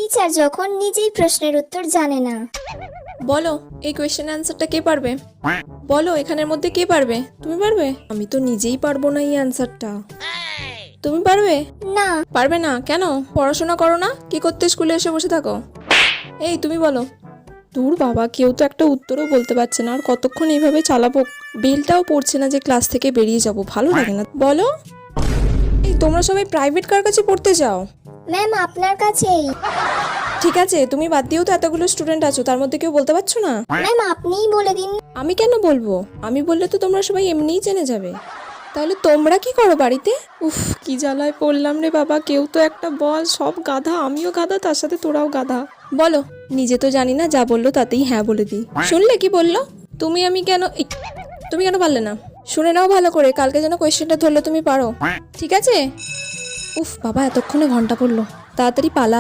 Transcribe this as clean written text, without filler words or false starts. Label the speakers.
Speaker 1: Teacher যখন নিজেই প্রশ্নের উত্তর জানে না।
Speaker 2: বলো এই কোয়েশ্চেন অ্যান্সারটা কে পারবে? বলো এখানের মধ্যে কে পারবে? তুমি পারবে? আমি তো নিজেই পারবো না এই অ্যান্সারটা। তুমি পারবে?
Speaker 1: না।
Speaker 2: পারবে না কেন? পড়াশোনা করো না? কি করতে স্কুলে এসে বসে থাকো? এই তুমি বলো। দূর বাবা, কেউ তো একটা উত্তরও বলতে পারছে না, আর কতক্ষণ এইভাবে চালাবো? বেলটাও পড়ছে না যে ক্লাস থেকে বেরিয়ে যাব, ভালো লাগে না। বলো। এই তোমরা সবাই প্রাইভেট কার কাছে পড়তে যাও?
Speaker 1: ম্যাম আপনার কাছেই।
Speaker 2: ঠিক আছে, তুমি বাদ দিয়েও তো এতগুলো স্টুডেন্ট আছো, তার মধ্যে কেউ বলতে পারছো না?
Speaker 1: ম্যাম আপনিই বলে দিন।
Speaker 2: আমি কেন বলবো? আমি বললে তো তোমরা সবাই এমনিই জেনে যাবে। তাহলে তোমরা কি করো বাড়িতে? উফ, কি জ্বালায় পড়লাম রে বাবা, কেউ তো একটা বল। সব গাধা, আমিও গাধা, তার সাথে তোরাও গাধা। বলো। নিজে তো জানি না, যা বললো তাতেই হ্যাঁ বলে দিই। শুনলে কি বললো? তুমি কেন পারলে না? শুনে নাও ভালো করে, কালকে যেন কোয়েশ্চেনটা ধরলে তুমি পারো, ঠিক আছে? উফ বাবা, এতক্ষণে ঘন্টা পড়লো, তাড়াতাড়ি পালা।